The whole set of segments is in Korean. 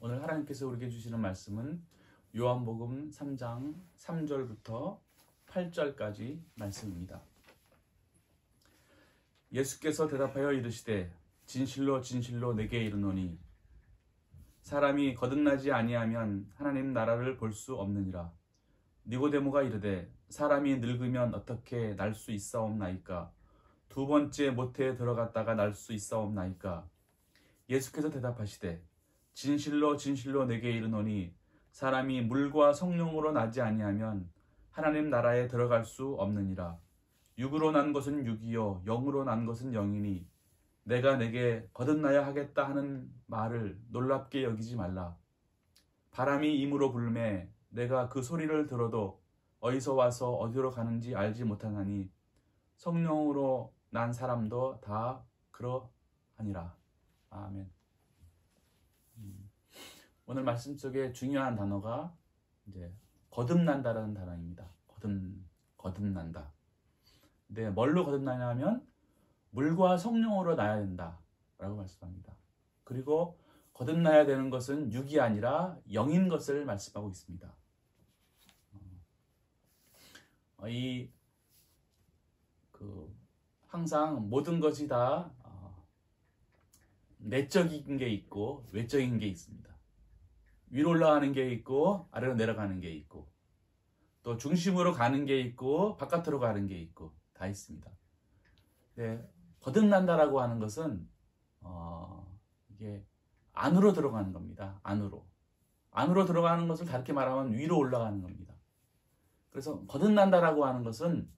오늘 하나님께서 우리에게 주시는 말씀은 요한복음 3장 3절부터 8절까지 말씀입니다. 예수께서 대답하여 이르시되 진실로 진실로 내게 이르노니 사람이 거듭나지 아니하면 하나님 나라를 볼 수 없느니라. 니고데모가 이르되 사람이 늙으면 어떻게 날 수 있사옵나이까? 두 번째 모태에 들어갔다가 날 수 있사옵나이까? 예수께서 대답하시되 진실로 진실로 내게 이르노니 사람이 물과 성령으로 나지 아니하면 하나님 나라에 들어갈 수 없느니라. 육으로 난 것은 육이요 영으로 난 것은 영이니 내가 내게 거듭나야 하겠다 하는 말을 놀랍게 여기지 말라. 바람이 임으로 불매 내가 그 소리를 들어도 어디서 와서 어디로 가는지 알지 못하나니 성령으로 난 사람도 다 그러하니라. 아멘. 오늘 말씀 속에 중요한 단어가 이제 거듭난다라는 단어입니다. 거듭난다. 근데 뭘로 거듭나냐면 물과 성령으로 나야 된다라고 말씀합니다. 그리고 거듭나야 되는 것은 육이 아니라 영인 것을 말씀하고 있습니다. 항상 모든 것이 다 내적인 게 있고 외적인 게 있습니다. 위로 올라가는 게 있고 아래로 내려가는 게 있고 또 중심으로 가는 게 있고 바깥으로 가는 게 있고 다 있습니다. 네, 거듭난다라고 하는 것은 이게 안으로 들어가는 겁니다. 안으로 들어가는 것을 다르게 말하면 위로 올라가는 겁니다. 그래서 거듭난다라고 하는 것은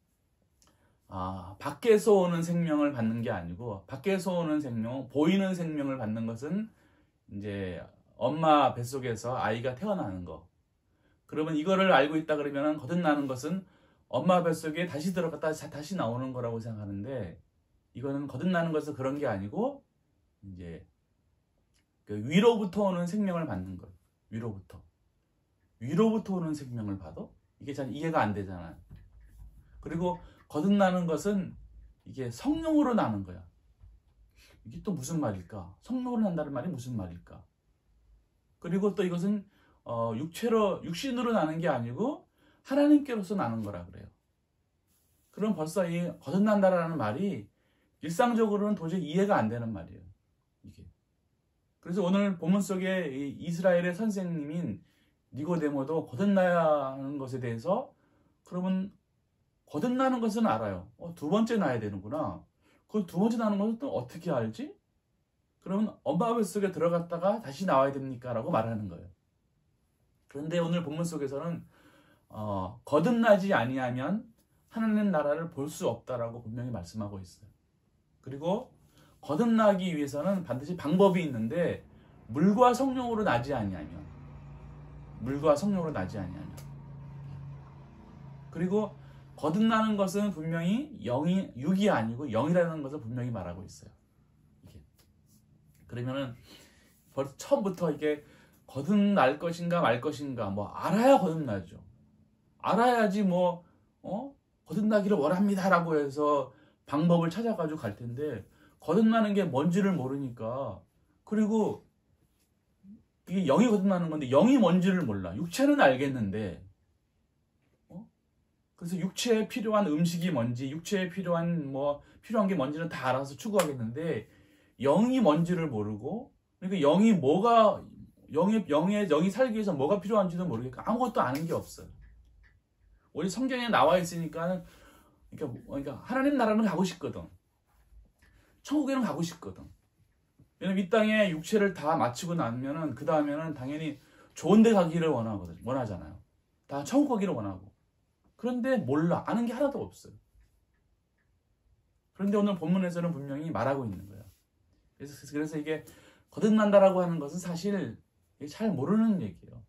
밖에서 오는 생명을 받는 게 아니고 밖에서 오는 생명, 보이는 생명을 받는 것은 이제 엄마 뱃속에서 아이가 태어나는 거. 그러면 이거를 알고 있다 그러면 거듭나는 것은 엄마 뱃속에 다시 들어갔다 다시 나오는 거라고 생각하는데 이거는 거듭나는 것은 그런 게 아니고 이제 그 위로부터 오는 생명을 받는 것. 위로부터 오는 생명을 받아? 이게 잘 이해가 안 되잖아요. 그리고 거듭나는 것은 이게 성령으로 나는 거야. 이게 또 무슨 말일까? 성령으로 난다는 말이 무슨 말일까? 그리고 또 이것은 육신으로 나는 게 아니고 하나님께로서 나는 거라 그래요. 그럼 벌써 이 거듭난다라는 말이 일상적으로는 도저히 이해가 안 되는 말이에요. 이게. 그래서 오늘 본문 속에 이스라엘의 선생님인 니고데모도 거듭나야 하는 것에 대해서 그러면 거듭나는 것은 알아요. 두 번째 나야 되는구나. 그 두 번째 나는 것은 또 어떻게 알지? 그러면 엄마 뱃속에 들어갔다가 다시 나와야 됩니까? 라고 말하는 거예요. 그런데 오늘 본문 속에서는 거듭나지 아니하면 하나님 나라를 볼 수 없다라고 분명히 말씀하고 있어요. 그리고 거듭나기 위해서는 반드시 방법이 있는데 물과 성령으로 나지 아니하면 그리고 거듭나는 것은 분명히 육이 아니고 영이라는 것을 분명히 말하고 있어요. 이게. 그러면은 벌써 처음부터 이게 거듭날 것인가 말 것인가 알아야 거듭나죠. 알아야지 거듭나기를 원합니다라고 해서 방법을 찾아가지고 갈 텐데 거듭나는 게 뭔지를 모르니까 그리고 이게 영이 거듭나는 건데 영이 뭔지를 몰라. 육체는 알겠는데 그래서 육체에 필요한 음식이 뭔지 육체에 필요한 게 뭔지는 다 알아서 추구하겠는데 영이 뭔지를 모르고 그러니까 영이 살기 위해서 뭐가 필요한지도 모르겠고 아무것도 아는 게 없어요. 우리 성경에 나와 있으니까 그러니까 하나님 나라는 가고 싶거든. 천국에는 가고 싶거든. 왜냐면 이 땅에 육체를 다 마치고 나면은 그 다음에는 당연히 좋은 데 가기를 원하잖아요. 다 천국 가기를 원하고. 그런데 몰라. 아는 게 하나도 없어요. 그런데 오늘 본문에서는 분명히 말하고 있는 거예요. 그래서 이게 거듭난다라고 하는 것은 사실 잘 모르는 얘기예요.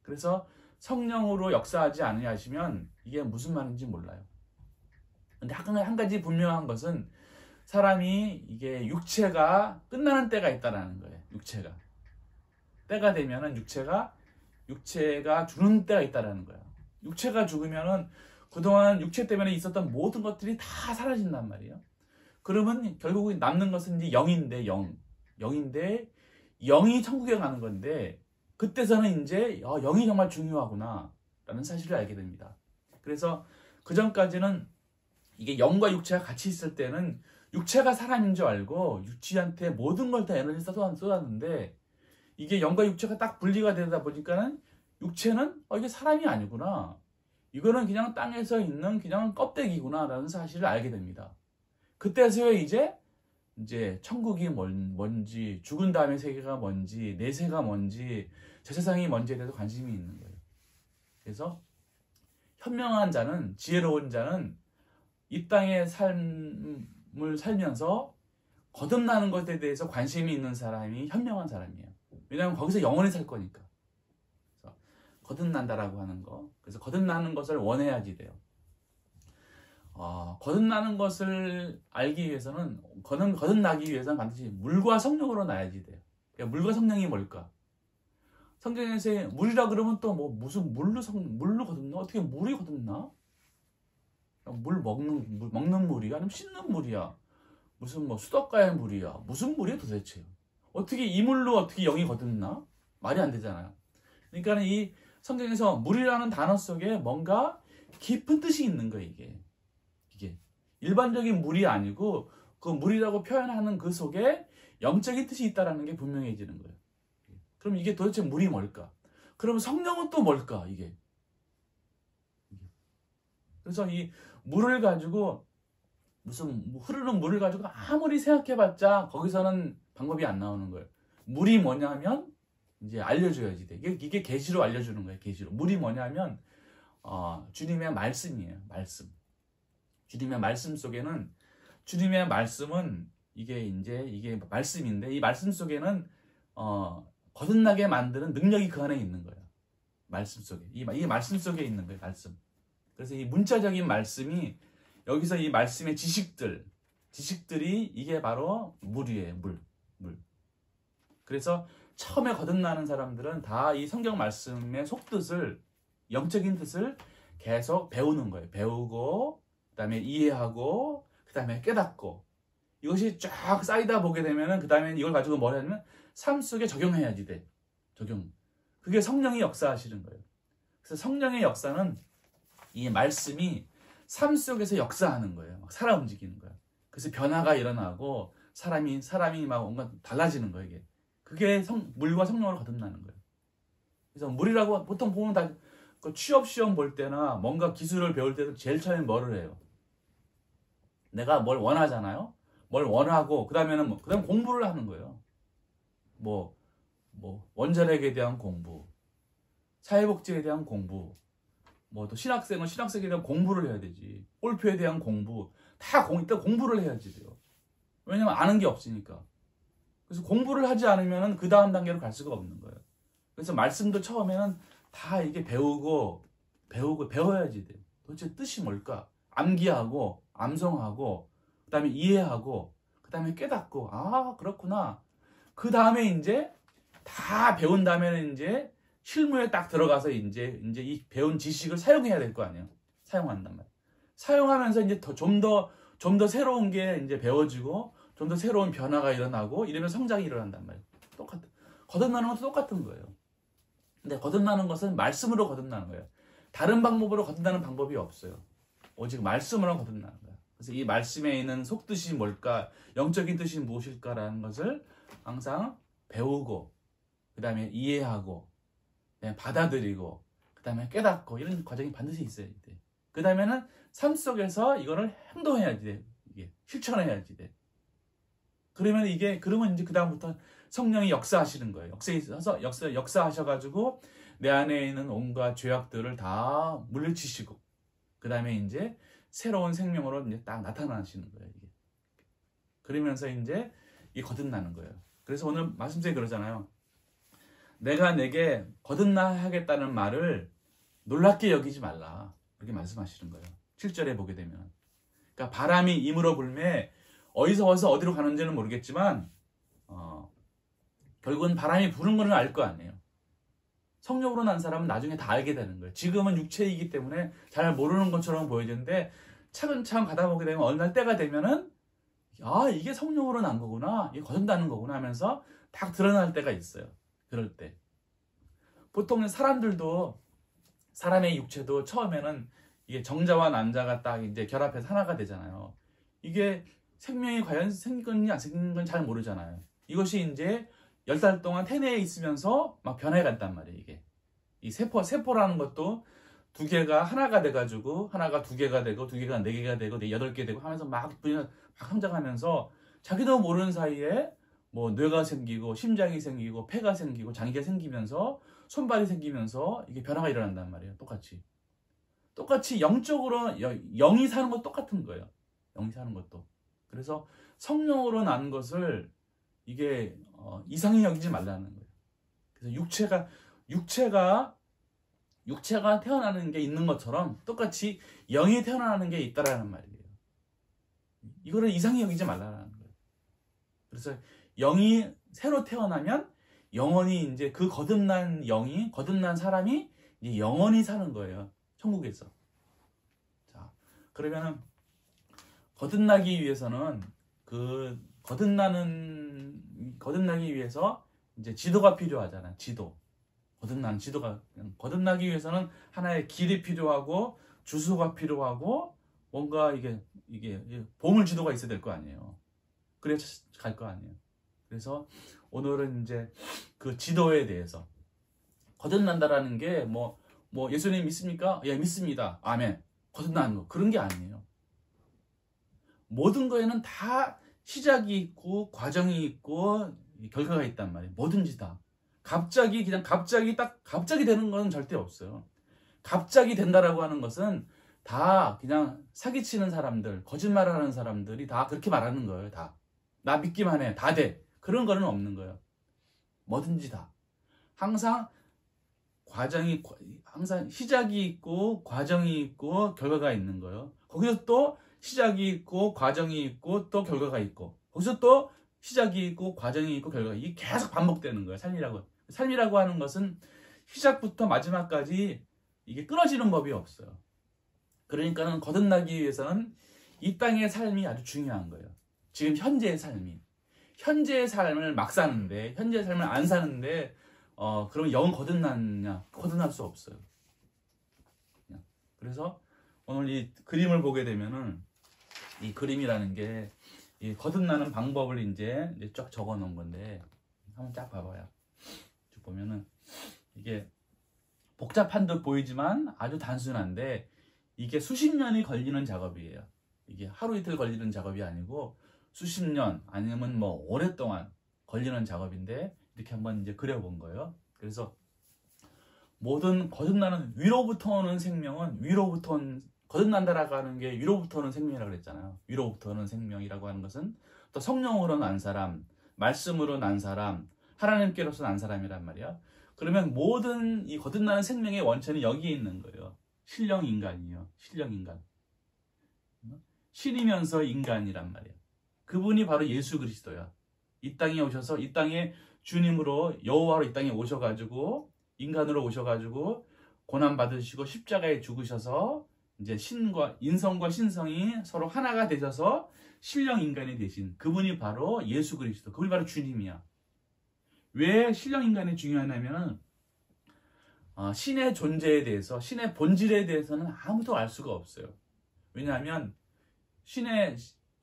그래서 성령으로 역사하지 않으시면 이게 무슨 말인지 몰라요. 근데 한 가지 분명한 것은 사람이 이게 육체가 끝나는 때가 있다라는 거예요. 때가 되면은 육체가 죽는 때가 있다라는 거예요. 육체가 죽으면은 그동안 육체 때문에 있었던 모든 것들이 다 사라진단 말이에요. 그러면 결국은 남는 것은 이제 영인데 영이 천국에 가는 건데 그때서는 이제 영이 정말 중요하구나 라는 사실을 알게 됩니다. 그래서 그 전까지는 이게 영과 육체가 같이 있을 때는 육체가 사람인 줄 알고 육체한테 모든 걸 다 에너지를 쏟았는데 이게 영과 육체가 딱 분리가 되다 보니까는 육체는 이게 사람이 아니구나. 이거는 그냥 땅에서 있는 그냥 껍데기구나 라는 사실을 알게 됩니다. 그때서야 이제 천국이 뭔지, 죽은 다음에 세계가 뭔지, 내세가 뭔지, 저 세상이 뭔지에 대해서 관심이 있는 거예요. 그래서 현명한 자는, 지혜로운 자는 이 땅의 삶을 살면서 거듭나는 것에 대해서 관심이 있는 사람이 현명한 사람이에요. 왜냐하면 거기서 영원히 살 거니까. 그래서 거듭난다라고 하는 거. 그래서 거듭나는 것을 원해야지 돼요. 거듭나는 것을 알기 위해서는, 거듭나기 위해서는 반드시 물과 성령으로 나야지 돼요. 그러니까 물과 성령이 뭘까? 성경에서 물이라 그러면 또 무슨 물로 거듭나? 어떻게 물이 거듭나? 먹는 물이야? 아니면 씻는 물이야? 무슨 수도가의 물이야? 무슨 물이야 도대체? 어떻게 이 물로 어떻게 영이 거듭나? 말이 안 되잖아요. 그러니까 이 성경에서 물이라는 단어 속에 뭔가 깊은 뜻이 있는 거예요, 이게. 일반적인 물이 아니고 그 물이라고 표현하는 그 속에 영적인 뜻이 있다는 게 분명해지는 거예요. 그럼 이게 도대체 물이 뭘까? 그럼 성령은 또 뭘까? 이게. 그래서 이 물을 가지고 무슨 흐르는 물을 가지고 아무리 생각해봤자 거기서는 방법이 안 나오는 거예요. 물이 뭐냐면 이제 알려줘야지 돼. 이게 계시로 알려주는 거예요. 계시로. 물이 뭐냐면 주님의 말씀이에요. 말씀. 주님의 말씀 속에는, 주님의 말씀은 이게 말씀인데 이 말씀 속에는 거듭나게 만드는 능력이 그 안에 있는 거예요. 말씀 속에. 이 말씀 속에 있는 거예요. 말씀. 그래서 이 문자적인 말씀이 여기서 이 말씀의 지식들이 이게 바로 물이에요. 물. 그래서 처음에 거듭나는 사람들은 다 이 성경 말씀의 속뜻을, 영적인 뜻을 계속 배우는 거예요. 배우고 그 다음에 이해하고 그 다음에 깨닫고 이것이 쫙 쌓이다 보게 되면은 그 다음에 이걸 가지고 뭘 하냐면 삶 속에 적용해야지 돼. 적용. 그게 성령이 역사하시는 거예요. 그래서 성령의 역사는 이 말씀이 삶 속에서 역사하는 거예요. 막 살아 움직이는 거예요. 그래서 변화가 일어나고 사람이 막 뭔가 달라지는 거예요. 이게. 그게 물과 성령으로 거듭나는 거예요. 그래서 물이라고 보통 보면 다 취업 시험 볼 때나 뭔가 기술을 배울 때도 제일 처음에 뭐를 해요? 내가 뭘 원하잖아요. 뭘 원하고 그다음에 공부를 하는 거예요. 원자력에 대한 공부, 사회복지에 대한 공부, 또 신학생은 신학생에 대한 공부를 해야 되지. 골프에 대한 공부, 일단 공부를 해야지 돼요. 왜냐면 아는 게 없으니까. 그래서 공부를 하지 않으면 그 다음 단계로 갈 수가 없는 거예요. 그래서 말씀도 처음에는 다 이게 배워야지 돼요. 도대체 뜻이 뭘까? 암기하고, 암송하고, 그 다음에 이해하고, 그 다음에 깨닫고, 그렇구나. 그 다음에 이제 다 배운 다음에는 이제 실무에 딱 들어가서 이제 이 배운 지식을 사용해야 될 거 아니에요. 사용한단 말이에요. 사용하면서 이제 좀 더 새로운 게 이제 배워지고, 좀 더 새로운 변화가 일어나고, 이러면 성장이 일어난단 말이에요. 거듭나는 것도 똑같은 거예요. 근데 거듭나는 것은 말씀으로 거듭나는 거예요. 다른 방법으로 거듭나는 방법이 없어요. 오직 말씀으로 거듭나는 거예요. 그래서 이 말씀에 있는 속뜻이 뭘까, 영적인 뜻이 무엇일까라는 것을 항상 배우고, 그 다음에 이해하고, 그다음에 받아들이고, 그 다음에 깨닫고, 이런 과정이 반드시 있어야 돼. 그 다음에는 삶 속에서 이거를 행동해야지 돼. 실천해야지 돼. 그러면 이제 그 다음부터 성령이 역사하시는 거예요. 역사하셔가지고 내 안에 있는 온갖 죄악들을 다 물리치시고, 그 다음에 이제 새로운 생명으로 이제 딱 나타나시는 거예요. 이게. 그러면서 이제 거듭나는 거예요. 그래서 오늘 말씀 중에 그러잖아요. 내가 내게 거듭나야겠다는 말을 놀랍게 여기지 말라. 그렇게 말씀하시는 거예요. 7절에 보게 되면. 그러니까 바람이 임으로 불매 어디서 어디로 가는지는 모르겠지만 결국은 바람이 부는 거는 알 거 아니에요. 성령으로 난 사람은 나중에 다 알게 되는 거예요. 지금은 육체이기 때문에 잘 모르는 것처럼 보여지는데 차근차근 가다 보게 되면 어느 날 때가 되면은 아, 이게 성령으로 난 거구나, 이게 거듭나는 거구나 하면서 딱 드러날 때가 있어요. 그럴 때 보통 사람들도, 사람의 육체도 처음에는 이게 정자와 난자가 딱 이제 결합해서 하나가 되잖아요. 이게 생명이 과연 생긴 건지 안 생긴 건 잘 모르잖아요. 이것이 이제 10달 동안 태내에 있으면서 막 변해간단 말이에요. 이게 이 세포라는 것도 두 개가 하나가 돼가지고, 하나가 두 개가 되고, 두 개가 네 개가 되고, 8개 되고 하면서 막 성장하면서 자기도 모르는 사이에 뭐 뇌가 생기고, 심장이 생기고, 폐가 생기고, 장기가 생기면서, 손발이 생기면서 이게 변화가 일어난단 말이에요. 똑같이 영적으로 영이 사는 것도 똑같은 거예요. 영이 사는 것도. 그래서 성령으로 난 것을 이게 이상히 여기지 말라는 거예요. 그래서 육체가 태어나는 게 있는 것처럼 똑같이 영이 태어나는 게 있다라는 말이에요. 이거를 이상히 여기지 말라는 거예요. 그래서 영이 새로 태어나면 영원히 이제 그 거듭난 사람이 이제 영원히 사는 거예요. 천국에서. 자, 그러면은 거듭나기 위해서는 거듭나기 위해서 이제 지도가 필요하잖아요. 거듭나기 위해서는 하나의 길이 필요하고, 주소가 필요하고, 뭔가 이게 보물 지도가 있어야 될 거 아니에요. 그래야 갈 거 아니에요. 그래서 오늘은 이제 그 지도에 대해서, 거듭난다라는 게 뭐 예수님 믿습니까? 예, 믿습니다. 아멘. 거듭나는 거, 그런 게 아니에요. 모든 거에는 다 시작이 있고 과정이 있고 결과가 있단 말이에요. 뭐든지 다. 갑자기 되는 건 절대 없어요. 갑자기 된다라고 하는 것은 다 그냥 사기치는 사람들, 거짓말하는 사람들이 다 그렇게 말하는 거예요. 다. 나 믿기만 해. 다 돼. 그런 거는 없는 거예요. 뭐든지 다. 항상 시작이 있고 과정이 있고 결과가 있는 거예요. 거기서 또 시작이 있고 과정이 있고 또 결과가 있고, 거기서 또 시작이 있고 과정이 있고 결과가, 이게 계속 반복되는 거예요. 삶이라고 하는 것은 시작부터 마지막까지 이게 끊어지는 법이 없어요. 그러니까는 거듭나기 위해서는 이 땅의 삶이 아주 중요한 거예요. 지금 현재의 삶을 막 사는데, 현재의 삶을 안 사는데 그러면 영은 거듭났냐? 거듭날 수 없어요. 그래서 오늘 이 그림을 보게 되면은, 이 그림이라는 게 이 거듭나는 방법을 이제 쫙 적어 놓은 건데, 한번 쫙 봐봐요. 쭉 보면은 이게 복잡한 듯 보이지만 아주 단순한데, 이게 수십 년이 걸리는 작업이에요. 이게 하루 이틀 걸리는 작업이 아니고 수십 년 아니면 뭐 오랫동안 걸리는 작업인데, 이렇게 한번 이제 그려본 거예요. 그래서 모든 거듭나는, 위로부터 오는 생명은 거듭난다라고 하는 게 위로부터 오는 생명이라고 그랬잖아요. 위로부터 오는 생명이라고 하는 것은 또 성령으로 난 사람, 말씀으로 난 사람, 하나님께로서 난 사람이란 말이야. 그러면 모든 이 거듭나는 생명의 원천이 여기에 있는 거예요. 신령인간이요. 신령인간. 신이면서 인간이란 말이에요. 그분이 바로 예수 그리스도야. 이 땅에 오셔서, 이 땅에 주님으로, 여호와로 이 땅에 오셔가지고, 인간으로 오셔가지고 고난 받으시고 십자가에 죽으셔서 이제 인성과 신성이 서로 하나가 되셔서 신령 인간이 되신 그분이 바로 예수 그리스도, 그분이 바로 주님이야. 왜 신령 인간이 중요하냐면은 신의 존재에 대해서, 신의 본질에 대해서는 아무도 알 수가 없어요. 왜냐하면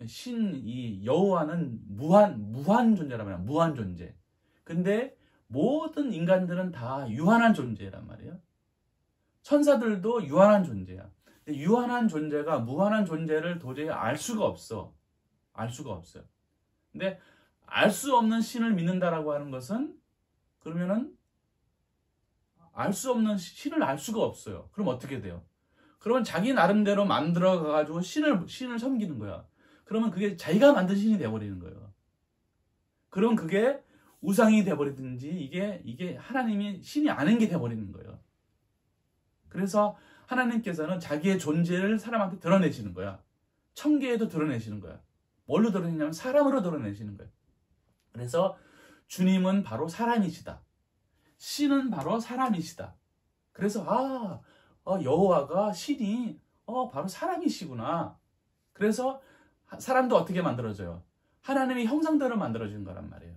이 여호와는 무한 존재란 말이야. 무한 존재. 근데 모든 인간들은 다 유한한 존재란 말이에요. 천사들도 유한한 존재야. 근데 유한한 존재가 무한한 존재를 도저히 알 수가 없어. 알 수가 없어요. 근데 알 수 없는 신을 믿는다라고 하는 것은, 그러면은 알 수 없는 신을 알 수가 없어요. 그럼 어떻게 돼요? 그러면 자기 나름대로 만들어가지고 신을 섬기는 거야. 그러면 그게 자기가 만든 신이 돼버리는 거예요. 그럼 그게 우상이 돼버리든지, 이게 하나님이 신이 아닌 게 돼버리는 거예요. 그래서 하나님께서는 자기의 존재를 사람한테 드러내시는 거야. 천계에도 드러내시는 거야. 뭘로 드러내냐면 사람으로 드러내시는 거예요. 그래서 주님은 바로 사람이시다. 신은 바로 사람이시다. 그래서 여호와가, 신이 바로 사람이시구나. 그래서 사람도 어떻게 만들어져요? 하나님의 형상대로 만들어진 거란 말이에요.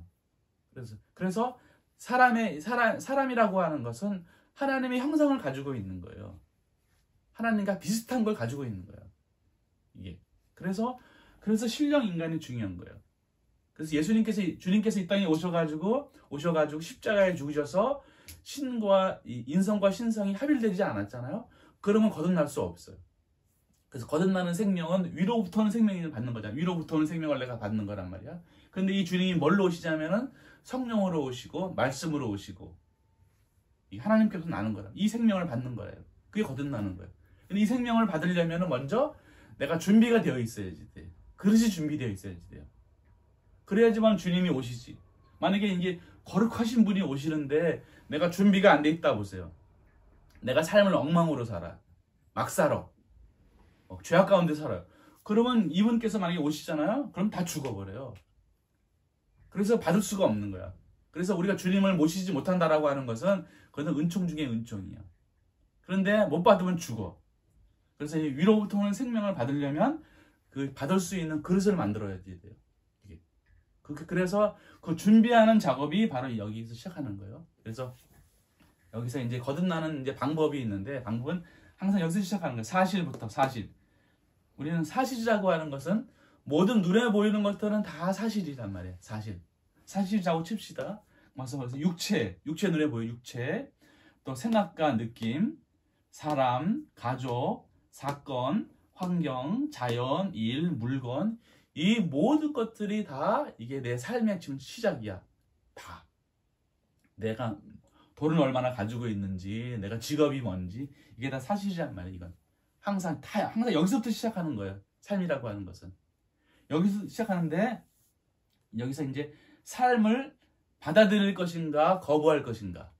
그래서 사람이라고 하는 것은 하나님의 형상을 가지고 있는 거예요. 하나님과 비슷한 걸 가지고 있는 거예요. 이게. 그래서 신령 인간이 중요한 거예요. 그래서 주님께서 이 땅에 오셔가지고 십자가에 죽으셔서 인성과 신성이 합일되지 않았잖아요. 그러면 거듭날 수 없어요. 그래서 거듭나는 생명은 위로부터 오는 생명을 받는 거잖아요. 위로부터 오는 생명을 내가 받는 거란 말이야. 그런데 이 주님이 뭘로 오시냐면은 성령으로 오시고 말씀으로 오시고 하나님께서 나는 거라. 이 생명을 받는 거예요. 그게 거듭나는 거예요. 근데 이 생명을 받으려면은 먼저 내가 준비가 되어 있어야지 돼. 그릇이 준비되어 있어야지 돼요. 그래야지만 주님이 오시지. 만약에 이게 거룩하신 분이 오시는데 내가 준비가 안 돼 있다 보세요. 내가 삶을 엉망으로 살아. 막 살아. 죄악 가운데 살아요. 그러면 이분께서 만약에 오시잖아요. 그럼 다 죽어버려요. 그래서 받을 수가 없는 거야. 그래서 우리가 주님을 모시지 못한다라고 하는 것은 그것은 은총 중에 은총이야. 그런데 못 받으면 죽어. 그래서 위로부터 오는 생명을 받으려면 그 받을 수 있는 그릇을 만들어야 돼요. 그래서 그 준비하는 작업이 바로 여기서 시작하는 거예요. 그래서 여기서 이제 거듭나는 이제 방법이 있는데, 방법은 항상 여기서 시작하는 거예요. 사실. 우리는 사실이라고 하는 것은 모든 눈에 보이는 것들은 다 사실이란 말이에요. 사실이라고 칩시다. 그래서 육체 눈에 보여. 육체, 또 생각과 느낌, 사람, 가족, 사건, 환경, 자연, 일, 물건, 이 모든 것들이 다 이게 내 삶의 지금 시작이야. 다. 내가 돈을 얼마나 가지고 있는지, 내가 직업이 뭔지, 이게 다 사실이란 말이야. 이건 항상 여기서부터 시작하는 거예요. 삶이라고 하는 것은 여기서 시작하는데, 여기서 이제 삶을 받아들일 것인가 거부할 것인가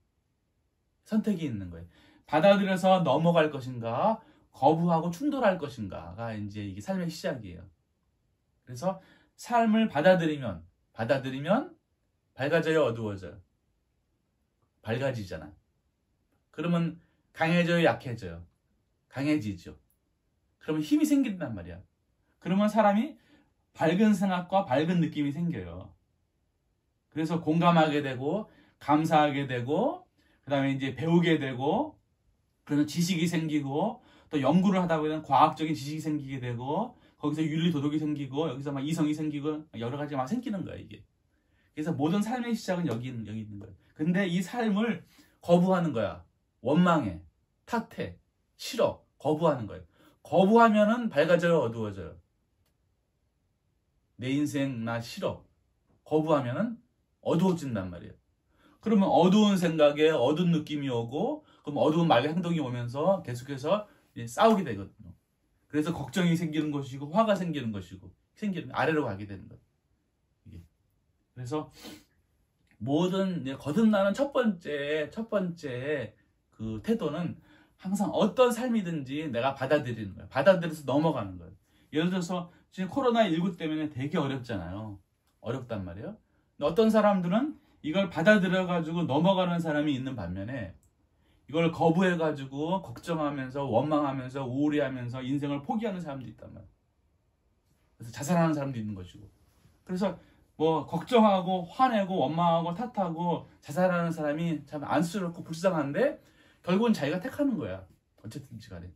선택이 있는 거예요. 받아들여서 넘어갈 것인가 거부하고 충돌할 것인가가 이제 이게 삶의 시작이에요. 그래서 삶을 받아들이면 밝아져요, 어두워져요? 밝아지잖아. 그러면 강해져요, 약해져요? 강해지죠. 그러면 힘이 생긴단 말이야. 그러면 사람이 밝은 생각과 밝은 느낌이 생겨요. 그래서 공감하게 되고 감사하게 되고 그 다음에 이제 배우게 되고, 그래서 지식이 생기고, 또 연구를 하다 보면 과학적인 지식이 생기게 되고, 거기서 윤리 도덕이 생기고, 여기서 막 이성이 생기고, 여러 가지 막 생기는 거야, 이게. 그래서 모든 삶의 시작은 여기 있는 거예요. 근데 이 삶을 거부하는 거야. 원망해, 탓해, 싫어, 거부하는 거예요. 거부하면은 밝아져요, 어두워져요? 내 인생 나 싫어. 거부하면은 어두워진단 말이에요. 그러면 어두운 생각에 어두운 느낌이 오고, 그럼 어두운 말과 행동이 오면서 계속해서 싸우게 되거든요. 그래서 걱정이 생기는 것이고, 화가 생기는 것이고, 아래로 가게 되는 거예요. 이게. 그래서 모든 거듭나는 첫 번째 그 태도는 항상 어떤 삶이든지 내가 받아들이는 거예요. 받아들여서 넘어가는 거예요. 예를 들어서 지금 코로나19 때문에 되게 어렵잖아요. 어렵단 말이에요. 근데 어떤 사람들은 이걸 받아들여가지고 넘어가는 사람이 있는 반면에, 이걸 거부해가지고 걱정하면서 원망하면서 우울해하면서 인생을 포기하는 사람도 있단 말이에요. 그래서 자살하는 사람도 있는 것이고. 그래서 뭐 걱정하고 화내고 원망하고 탓하고 자살하는 사람이 참 안쓰럽고 불쌍한데 결국은 자기가 택하는 거야. 어쨌든지 간에.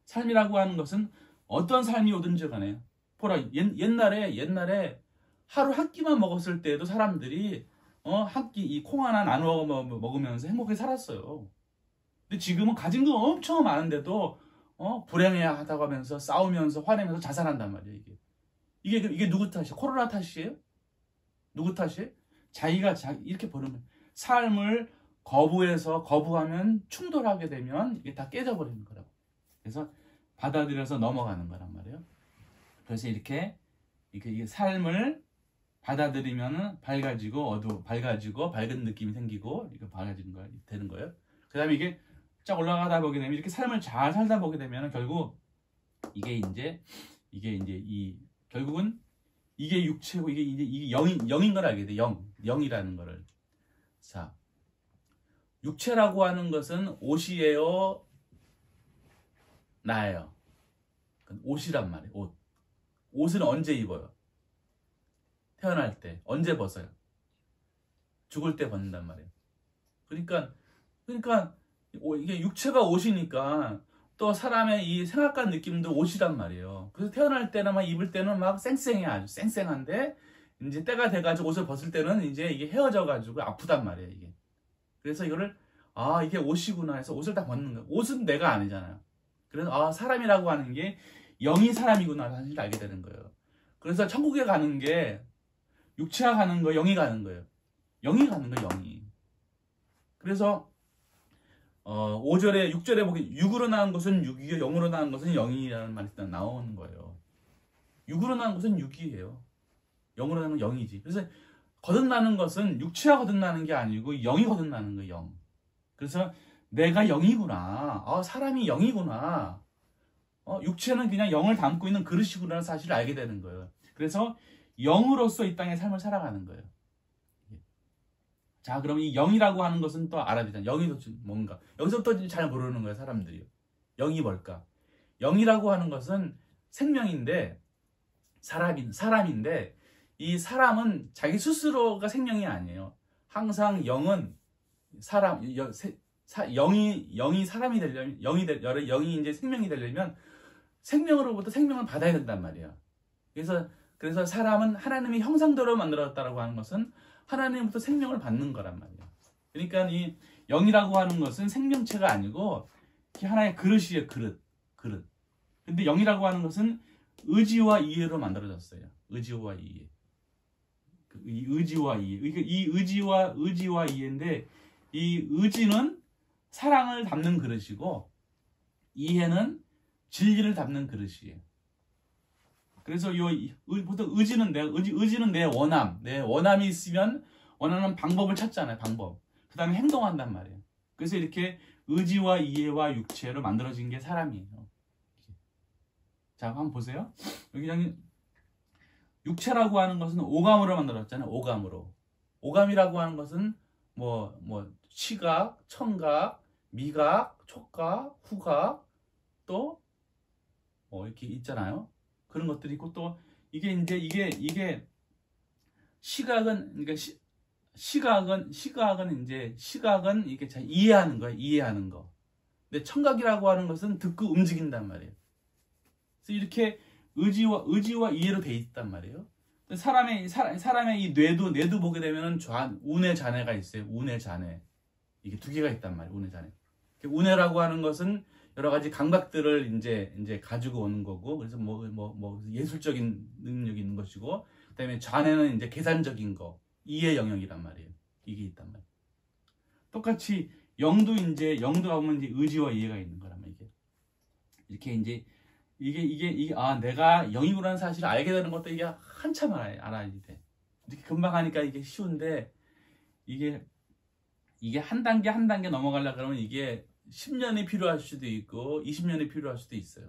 삶이라고 하는 것은 어떤 삶이 오든지 간에, 보라, 옛날에 하루 한 끼만 먹었을 때도 사람들이 한 끼 이 콩 하나 나누어 먹으면서 행복하게 살았어요. 근데 지금은 가진 거 엄청 많은데도 불행해하다고 하면서 싸우면서 화내면서 자살한단 말이에요. 이게 누구 탓이에요? 코로나 탓이에요? 누구 탓이에요? 자기가 이렇게 버리면, 삶을 거부하면 충돌하게 되면 이게 다 깨져버리는 거라고. 그래서 받아들여서 넘어가는 거란 말이에요. 그래서 이게 삶을 받아들이면 밝아지고 밝은 느낌이 생기고, 이거 밝아지는 거야, 되는 거예요. 그 다음에 이게 쫙 올라가다 보게 되면, 이렇게 삶을 잘 살다 보게 되면 결국 이게 이제 결국은 이게 육체고 이게 영인 걸 알게 돼. 영이라는 거를. 자, 육체라고 하는 것은 옷이에요, 나예요? 옷이란 말이에요. 옷은 언제 입어요? 태어날 때. 언제 벗어요? 죽을 때 벗는단 말이에요. 그러니까 이게 육체가 옷이니까 또 사람의 이 생각과 느낌도 옷이란 말이에요. 그래서 태어날 때는 막 입을 때는 막 쌩쌩해, 아주 쌩쌩한데 이제 때가 돼가지고 옷을 벗을 때는 이제 이게 헤어져가지고 아프단 말이에요, 이게. 그래서 이거를 이게 옷이구나 해서 옷을 다 벗는 거예요. 옷은 내가 아니잖아요. 그래서 사람이라고 하는 게 영이 사람이구나 사실 알게 되는 거예요. 그래서 천국에 가는 게 육체가 가는 거, 영이 가는 거예요. 영이 가는 거예요, 영이. 그래서 6절에 보기 육으로 나온 것은 육이요, 영으로 나온 것은 영이라는 말이 일단 나오는 거예요. 육으로 나온 것은 육이에요. 영으로 나온 건 영이지. 그래서 거듭나는 것은 육체가 거듭나는 게 아니고 영이 거듭나는 거예요, 영. 그래서 내가 영이구나. 사람이 영이구나. 육체는 그냥 영을 담고 있는 그릇이구나 사실을 알게 되는 거예요. 그래서 영으로서 이 땅의 삶을 살아가는 거예요. 자, 그럼 이 영이라고 하는 것은 또 알아야 되잖아요. 영이 도대체 뭔가. 여기서부터 잘 모르는 거예요, 사람들이. 영이 뭘까? 영이라고 하는 것은 생명인데, 사람인데, 이 사람은 자기 스스로가 생명이 아니에요. 항상 영은 영이 사람이 되려면, 영이 이제 생명이 되려면 생명으로부터 생명을 받아야 된단 말이에요. 그래서 사람은 하나님의 형상대로 만들어졌다고 하는 것은 하나님부터 생명을 받는 거란 말이에요. 그러니까 이 영이라고 하는 것은 생명체가 아니고 하나의 그릇이에요. 그릇. 근데 영이라고 하는 것은 의지와 이해로 만들어졌어요. 의지와 이해. 이 의지와 이해. 이 의지와 이해인데 이 의지는 사랑을 담는 그릇이고 이해는 진리를 담는 그릇이에요. 그래서 보통 의지는 내 원함이 있으면 원하는 방법을 찾잖아요. 방법. 그 다음에 행동한단 말이에요. 그래서 이렇게 의지와 이해와 육체로 만들어진 게 사람이에요. 자, 한번 보세요. 여기 육체라고 하는 것은 오감으로 만들어졌잖아요. 오감이라고 하는 것은 시각, 청각, 미각, 촉각, 후각 또 이렇게 있잖아요. 그런 것들이 있고 또 이게 시각은 그러니까 시각은 이게 잘 이해하는 거. 근데 청각이라고 하는 것은 듣고 움직인단 말이에요. 그래서 이렇게 의지와 이해로 돼 있단 말이에요. 사람의 이 뇌도 보게 되면은 운의 잔해가 있어요. 운의 잔해. 이게 두 개가 있단 말이에요. 운의 잔해. 운해라고 하는 것은 여러 가지 감각들을 이제 가지고 오는 거고, 그래서 예술적인 능력이 있는 것이고, 그다음에 잔해는 이제 계산적인 거, 이해 영역이란 말이에요. 이게 있단 말이에요. 똑같이 영도 가보면 이제 의지와 이해가 있는 거란 말이에요. 이렇게 이제 이게 내가 영이구나라는 사실을 알게 되는 것도 이게 한참 알아야 돼. 이렇게 금방 하니까 이게 쉬운데 이게 한 단계 넘어가려고 그러면 이게 10년이 필요할 수도 있고 20년이 필요할 수도 있어요.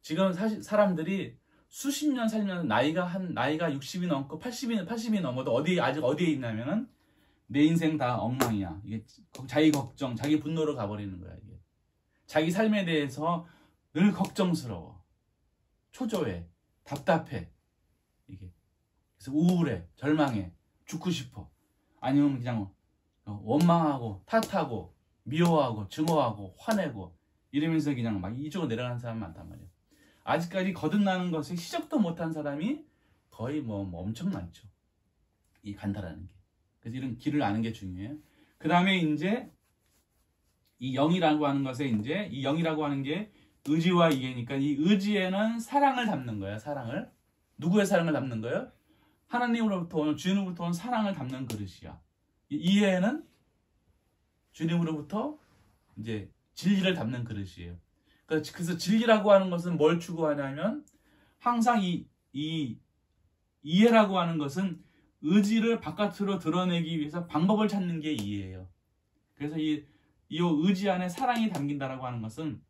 지금 사실 사람들이 수십 년 살면 나이가 60이 넘고 80이 넘어도 아직 어디에 있냐면은 내 인생 다 엉망이야. 이게 자기 걱정, 자기 분노로 가버리는 거야. 이게 자기 삶에 대해서 늘 걱정스러워, 초조해, 답답해. 이게 그래서 우울해, 절망해, 죽고 싶어. 아니면 그냥 원망하고 탓하고 미워하고 증오하고 화내고 이러면서 그냥 막 이쪽으로 내려가는 사람 많단 말이에요. 아직까지 거듭나는 것에 시작도 못한 사람이 거의 엄청 많죠. 이 간다라는 게. 그래서 이런 길을 아는 게 중요해요. 그 다음에 이제 이 영이라고 하는 것에 이 영이라고 하는 게 의지와 이해니까 이 의지에는 사랑을 담는 거예요. 사랑을. 누구의 사랑을 담는 거예요? 하나님으로부터 오는, 주님으로부터 온 사랑을 담는 그릇이야. 이해에는 주님으로부터 이제 진리를 담는 그릇이에요. 그래서 진리라고 하는 것은 뭘 추구하냐면 항상 이 이해라고 하는 것은 의지를 바깥으로 드러내기 위해서 방법을 찾는 게 이해예요. 그래서 이 의지 안에 사랑이 담긴다라고 하는 것은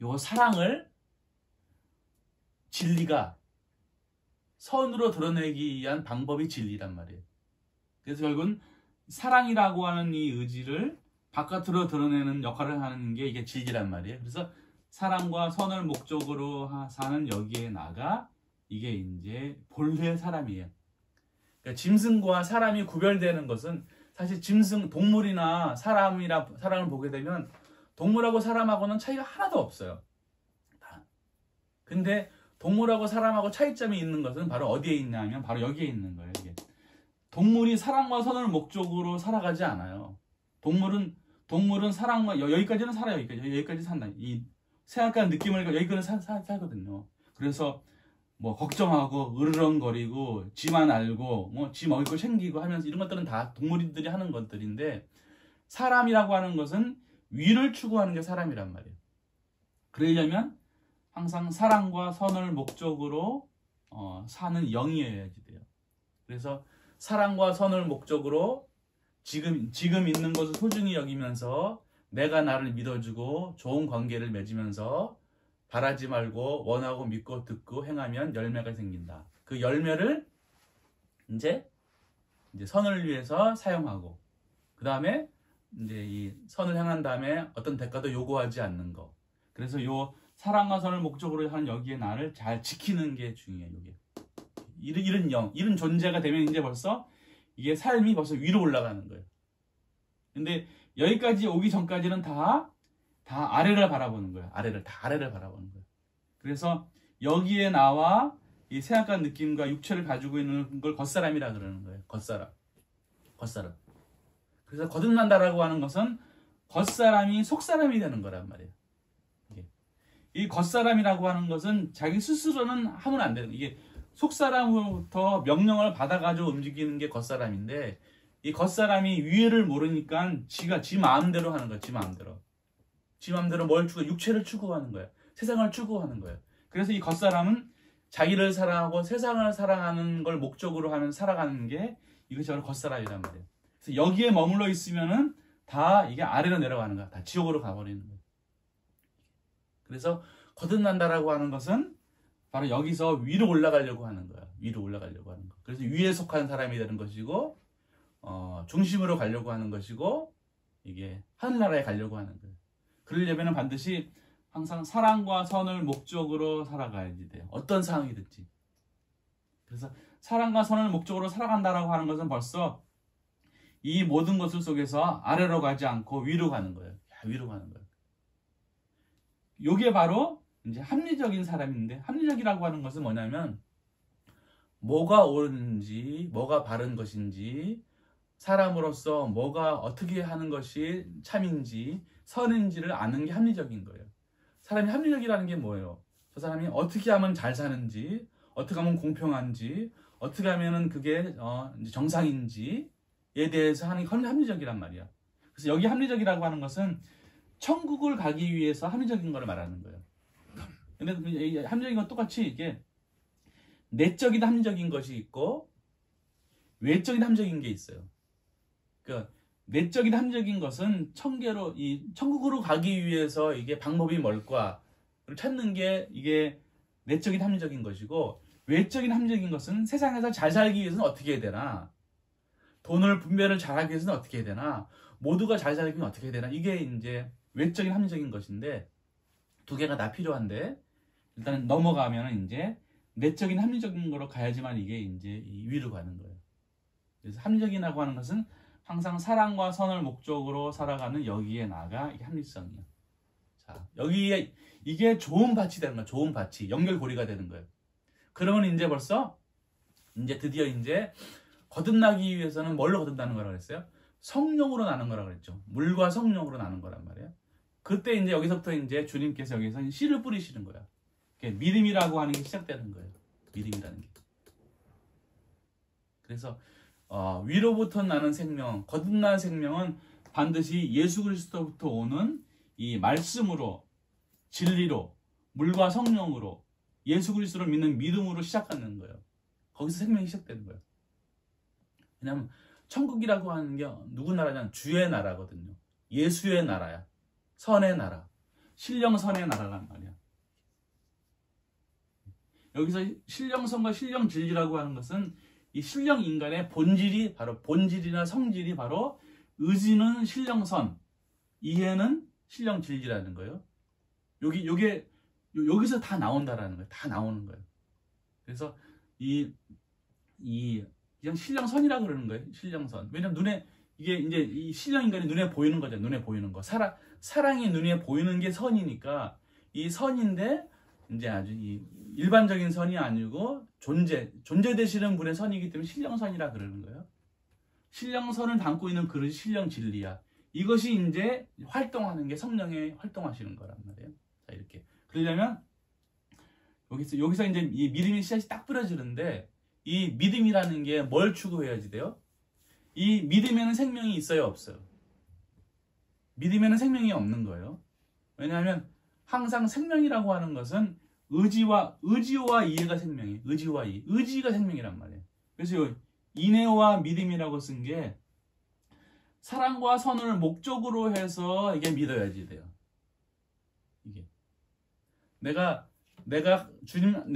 이 사랑을 진리가 선으로 드러내기 위한 방법이 진리란 말이에요. 그래서 결국은 사랑이라고 하는 이 의지를 바깥으로 드러내는 역할을 하는 게 이게 진리란 말이에요. 그래서 사랑과 선을 목적으로 사는 여기에 나가 이게 이제 본래 사람이에요. 그러니까 짐승과 사람이 구별되는 것은 사실 짐승, 동물이나 사람을 보게 되면 동물하고 사람하고는 차이가 하나도 없어요. 근데 동물하고 사람하고 차이점이 있는 것은 바로 어디에 있냐면 바로 여기에 있는 거예요. 이게. 동물이 사랑과 선을 목적으로 살아가지 않아요. 동물은 사랑과 여기까지는 살아요. 여기까지 산다. 이 생각하는 느낌을 여기까지 살거든요. 그래서 뭐 걱정하고 으르렁거리고 지만 알고 뭐 지 먹을 거 챙기고 하면서 이런 것들은 다 동물들이 하는 것들인데 사람이라고 하는 것은 위를 추구하는 게 사람이란 말이에요. 그러려면 항상 사랑과 선을 목적으로 사는 영이어야지 돼요. 그래서 사랑과 선을 목적으로 지금 있는 것을 소중히 여기면서 내가 나를 믿어주고 좋은 관계를 맺으면서 바라지 말고 원하고 믿고 듣고 행하면 열매가 생긴다. 그 열매를 이제 선을 위해서 사용하고 그 다음에 이제 이 선을 행한 다음에 어떤 대가도 요구하지 않는 거. 그래서 요 사랑과 선을 목적으로 하는 여기에 나를 잘 지키는 게 중요해요. 이게 이런 존재가 되면 이제 벌써 이게 삶이 벌써 위로 올라가는 거예요. 근데 여기까지 오기 전까지는 다 아래를 바라보는 거예요. 아래를 바라보는 거예요. 그래서 여기에 나와 이 생각과 느낌과 육체를 가지고 있는 걸 겉사람이라 그러는 거예요. 겉사람. 그래서 거듭난다라고 하는 것은 겉사람이 속사람이 되는 거란 말이에요. 이 겉사람이라고 하는 것은 자기 스스로는 하면 안 되는 거예요. 이게 속사람으로부터 명령을 받아가지고 움직이는 게 겉사람인데 이 겉사람이 위를 모르니까 지 마음대로 하는 거예요. 지 마음대로 뭘 육체를 추구하는 거예요. 세상을 추구하는 거예요. 그래서 이 겉사람은 자기를 사랑하고 세상을 사랑하는 걸 목적으로 하면 살아가는 게 이것이 바로 겉사람이란 말이에요. 그래서 여기에 머물러 있으면은 다 이게 아래로 내려가는 거야. 다 지옥으로 가버리는 거예요. 그래서 거듭난다라고 하는 것은 바로 여기서 위로 올라가려고 하는 거야. 위로 올라가려고 하는 거. 그래서 위에 속한 사람이 되는 것이고, 중심으로 가려고 하는 것이고, 이게 하늘나라에 가려고 하는 거예요. 그러려면 반드시 항상 사랑과 선을 목적으로 살아가야지 돼요. 어떤 상황이든지. 그래서 사랑과 선을 목적으로 살아간다라고 하는 것은 벌써 이 모든 것을 속에서 아래로 가지 않고 위로 가는 거예요. 위로 가는 거예요. 이게 바로 이제 합리적인 사람인데, 합리적이라고 하는 것은 뭐냐면 뭐가 옳은지 뭐가 바른 것인지 사람으로서 뭐가 어떻게 하는 것이 참인지 선인지를 아는 게 합리적인 거예요. 사람이 합리적이라는 게 뭐예요? 저 사람이 어떻게 하면 잘 사는지, 어떻게 하면 공평한지, 어떻게 하면 그게 정상인지에 대해서 하는 게 합리적이란 말이야. 그래서 여기 합리적이라고 하는 것은 천국을 가기 위해서 합리적인 걸 말하는 거예요. 근데 합리적인 건 똑같이 이게 내적인 합리적인 것이 있고 외적인 합리적인 게 있어요. 그러니까 내적인 합리적인 것은 천국으로 가기 위해서 이게 방법이 뭘까를 찾는 게 이게 내적인 합리적인 것이고, 외적인 합리적인 것은 세상에서 잘 살기 위해서는 어떻게 해야 되나, 돈을 분배를 잘하기 위해서는 어떻게 해야 되나, 모두가 잘 살기 위해서는 어떻게 해야 되나, 이게 이제 외적인 합리적인 것인데 두 개가 다 필요한데 일단 넘어가면 이제 내적인 합리적인 거로 가야지만 이게 이제 위로 가는 거예요. 그래서 합리적이라고 하는 것은 항상 사랑과 선을 목적으로 살아가는 여기에 나가 이게 합리성이에요. 자, 여기에 이게 좋은 밭이 되는 거예요. 좋은 밭이 연결고리가 되는 거예요. 그러면 이제 벌써 드디어 거듭나기 위해서는 뭘로 거듭나는 거라고 그랬어요? 성령으로 나는 거라고 그랬죠. 물과 성령으로 나는 거란 말이에요. 그때 이제 여기서부터 이제 주님께서 여기서 씨를 뿌리시는 거야. 믿음이라고 하는 게 시작되는 거예요. 믿음이라는 게. 그래서 위로부터 나는 생명, 거듭난 생명은 반드시 예수 그리스도부터 오는 이 말씀으로, 진리로, 물과 성령으로, 예수 그리스도를 믿는 믿음으로 시작하는 거예요. 거기서 생명이 시작되는 거예요. 왜냐하면 천국이라고 하는 게 누구 나라냐면 주의 나라거든요. 예수의 나라야. 선의 나라. 신령선의 나라란 말이야. 여기서 신령선과 신령진리라고 하는 것은 이 신령 인간의 본질이나 성질이 바로 의지는 신령선, 이해는 신령진리라는 거예요. 여기서 다 나온다라는 거예요. 다 나오는 거예요. 그래서 그냥 신령선이라 그러는 거예요. 신령선. 왜냐면 눈에 이게 이제 이 신령 인간이 눈에 보이는 거죠. 눈에 보이는 거. 사랑이 눈에 보이는 게 선이니까 이 선인데 이제 아주 이 일반적인 선이 아니고 존재 되시는 분의 선이기 때문에 신령선이라 그러는 거예요. 신령선을 담고 있는 그릇이 신령진리야. 이것이 이제 활동하는 게 성령의 활동하시는 거란 말이에요. 자, 이렇게. 그러려면 여기서 이제 이 믿음의 씨앗이 딱 뿌려지는데 이 믿음이라는 게 뭘 추구해야지 돼요? 이 믿음에는 생명이 있어요, 없어요? 믿음에는 생명이 없는 거예요. 왜냐하면 항상 생명이라고 하는 것은 의지와 이해가 생명이에요. 의지와 이해. 의지가 생명이란 말이에요. 그래서 인애와 믿음이라고 쓴 게 사랑과 선을 목적으로 해서 이게 믿어야지 돼요. 이게 내가 내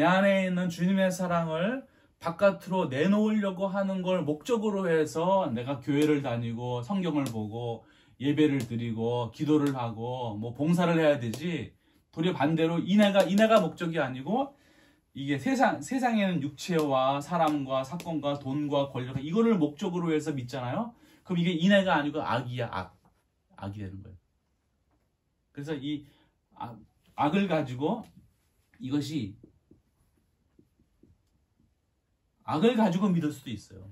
안에 있는 주님의 사랑을 바깥으로 내놓으려고 하는 걸 목적으로 해서 내가 교회를 다니고 성경을 보고 예배를 드리고 기도를 하고 뭐 봉사를 해야 되지. 도리어 반대로 인애가 목적이 아니고 이게 세상에는 육체와 사람과 사건과 돈과 권력 이거를 목적으로 해서 믿잖아요. 그럼 이게 인애가 아니고 악이야. 악이 되는 거예요. 그래서 이 악을 가지고 이것이 악을 가지고 믿을 수도 있어요.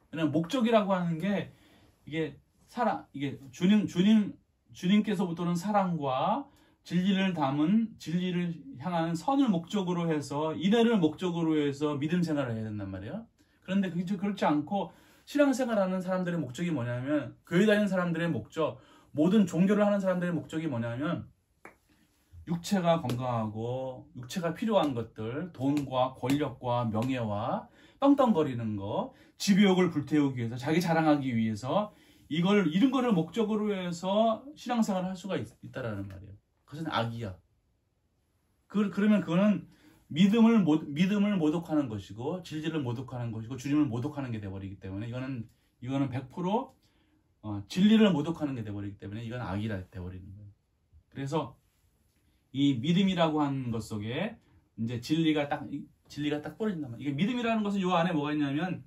왜냐면 목적이라고 하는 게 이게 주님께서부터는 사랑과 진리를 향하는 선을 목적으로 해서 인애를 목적으로 해서 믿음 생활을 해야 된단 말이에요. 그런데 그렇지 않고 신앙생활하는 사람들의 목적이 뭐냐면 교회 다니는 사람들의 목적, 모든 종교를 하는 사람들의 목적이 뭐냐면 육체가 건강하고 육체가 필요한 것들, 돈과 권력과 명예와 떵떵거리는 거, 지배욕을 불태우기 위해서 자기 자랑하기 위해서 이런 거를 목적으로 해서 신앙생활을 할 수가 있다라는 말이에요. 그것은 악이야. 그러면 그거는 믿음을 모독하는 것이고 진리를 모독하는 것이고 주님을 모독하는 게 돼버리기 때문에 이거는 100% 진리를 모독하는 게 돼버리기 때문에 이건 악이라 돼버리는 거예요. 그래서 이 믿음이라고 하는 것 속에 이제 진리가 딱 뿌려진단 말이에요. 이게 믿음이라는 것은 요 안에 뭐가 있냐면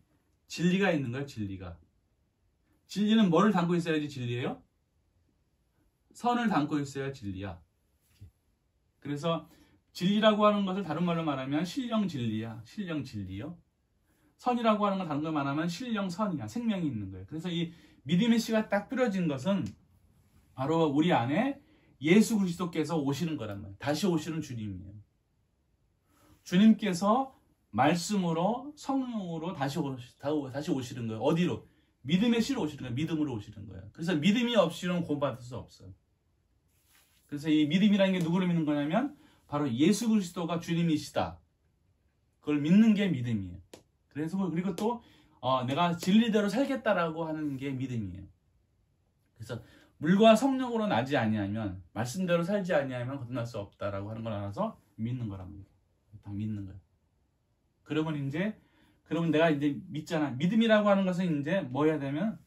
진리가 있는 거예요. 진리는 뭐를 담고 있어야지 진리예요? 선을 담고 있어야 진리야. 그래서 진리라고 하는 것을 다른 말로 말하면 신령진리야. 신령진리요. 선이라고 하는 건 다른 걸 말하면 신령선이야. 생명이 있는 거예요. 그래서 이 믿음의 씨가 딱 뿌려진 것은 바로 우리 안에 예수 그리스도께서 오시는 거란 말이에요. 다시 오시는 주님이에요. 주님께서 말씀으로 성령으로 다시 오시는 거예요. 어디로? 믿음의 씨로 오시는 거예요. 믿음으로 오시는 거예요. 그래서 믿음이 없이는 구원받을 수 없어요. 그래서 이 믿음이라는 게 누구를 믿는 거냐면 바로 예수 그리스도가 주님이시다. 그걸 믿는 게 믿음이에요. 그리고 또 내가 진리대로 살겠다라고 하는 게 믿음이에요. 그래서 물과 성령으로 나지 아니하면 말씀대로 살지 아니하면 거듭날 수 없다라고 하는 걸 알아서 믿는 거랍니다. 다 믿는 거예요. 그러면 내가 이제 믿잖아. 믿음이라고 하는 것은 이제 뭐 해야 되면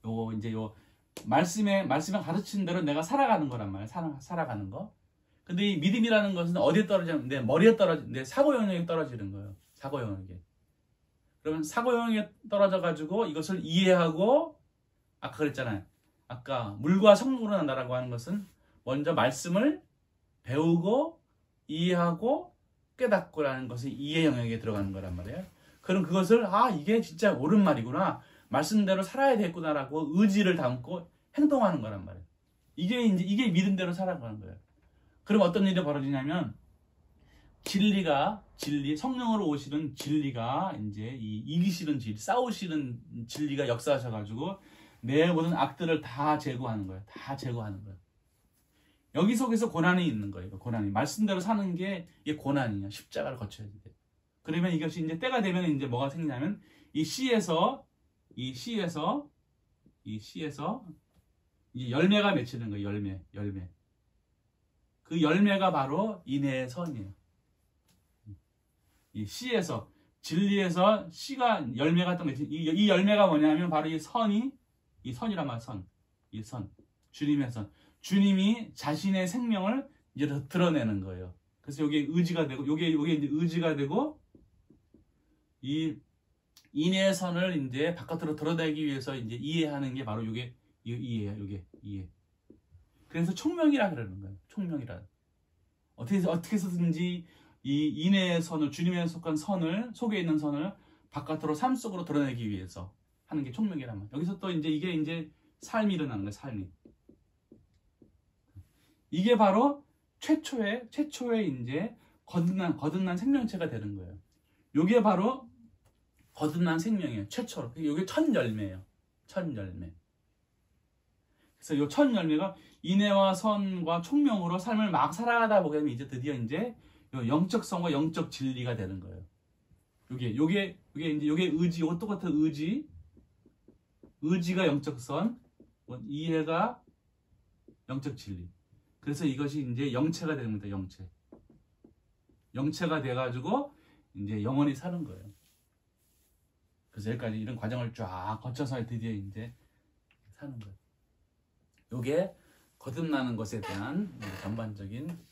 요 말씀에 가르치는 대로 내가 살아가는 거란 말이야. 살아가는 거. 근데 이 믿음이라는 것은 어디에 떨어지냐면 내 머리에 내 사고 영역에 떨어지는 거예요. 사고 영역에. 그러면 사고 영역에 떨어져 가지고 이것을 이해하고 아까 그랬잖아요. 아까 물과 성령으로 난다라고 하는 것은 먼저 말씀을 배우고 이해하고 깨닫고라는 것이 이해 영역에 들어가는 거란 말이에요. 그럼 그것을 이게 진짜 옳은 말이구나. 말씀대로 살아야 되겠구나라고 의지를 담고 행동하는 거란 말이에요. 이게 믿음대로 살아가는 거예요. 그럼 어떤 일이 벌어지냐면 진리, 성령으로 오시는 진리가 이제 이기시는 진리, 싸우시는 진리가 역사하셔가지고 내 모든 악들을 다 제거하는 거예요. 여기 속에서 고난이 있는 거예요. 고난이. 말씀대로 사는 게 이게 고난이냐. 십자가를 거쳐야 돼. 그러면 이것이 이제 때가 되면 이제 뭐가 생기냐면 이 씨에서 이제 열매가 맺히는 거예요. 열매. 그 열매가 바로 인애의 선이에요. 이 씨에서 진리에서 씨가 열매가 맺힌 이 열매가 뭐냐면 바로 이 선이란 말 이 선. 주님의 선. 주님이 자신의 생명을 이제 드러내는 거예요. 그래서 여기에 의지가 되고, 요게 이제 의지가 되고, 이 인의 선을 이제 바깥으로 드러내기 위해서 이제 이해하는 게 바로 이게 이해예요. 이게 이해. 그래서 총명이라 그러는 거예요. 총명이라. 어떻게 해서든지 이 인의 선을, 주님에 속한 선을, 속에 있는 선을 바깥으로 삶 속으로 드러내기 위해서 하는 게 총명이란 말이에요. 여기서 또 이제 이게 이제 삶이 일어나는 거예요. 삶이. 이게 바로 최초의 이제 거듭난 생명체가 되는 거예요. 이게 바로 거듭난 생명이에요. 최초로. 이게 첫 열매예요. 첫 열매. 그래서 이 첫 열매가 인애와 선과 총명으로 삶을 막 살아가다 보면 이제 드디어 이제 영적성과 영적 진리가 되는 거예요. 요게 이제 요게 의지, 요거 똑같은 의지가 영적 선, 이해가 영적 진리. 그래서 이것이 이제 영체가 됩니다. 영체가 돼가지고 이제 영원히 사는 거예요. 그래서 여기까지 이런 과정을 쫙 거쳐서 드디어 이제 사는 거예요. 요게 거듭나는 것에 대한 전반적인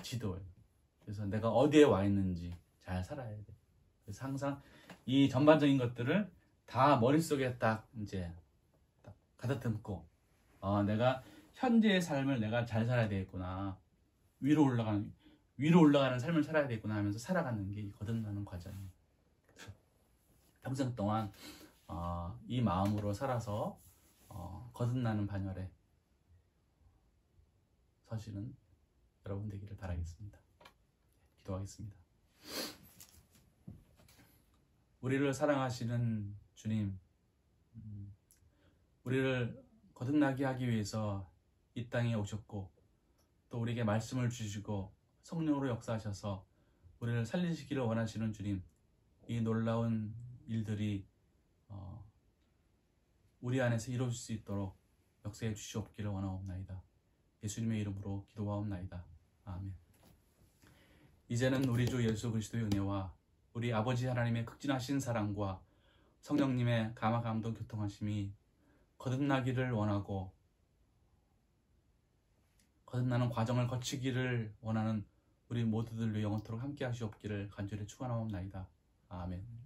지도예요. 그래서 내가 어디에 와 있는지 잘 살아야 돼. 그래서 항상 이 전반적인 것들을 다 머릿속에 딱 이제 딱 가다듬고 내가 현재의 삶을 내가 잘 살아야 되겠구나. 위로 올라가는 삶을 살아야 되겠구나 하면서 살아가는 게 거듭나는 과정이에요. 평생 동안 이 마음으로 살아서 거듭나는 반열에 서시는 여러분 되기를 바라겠습니다. 기도하겠습니다. 우리를 사랑하시는 주님, 우리를 거듭나게 하기 위해서 이 땅에 오셨고 또 우리에게 말씀을 주시고 성령으로 역사하셔서 우리를 살리시기를 원하시는 주님, 이 놀라운 일들이 우리 안에서 이루어질 수 있도록 역사해 주시옵기를 원하옵나이다. 예수님의 이름으로 기도하옵나이다. 아멘. 이제는 우리 주 예수 그리스도의 은혜와 우리 아버지 하나님의 극진하신 사랑과 성령님의 감화감동 교통하심이 거듭나기를 원하고 거듭나는 과정을 거치기를 원하는 우리 모두들 위해 영원토록 함께 하시옵기를 간절히 축원하옵나이다. 아멘.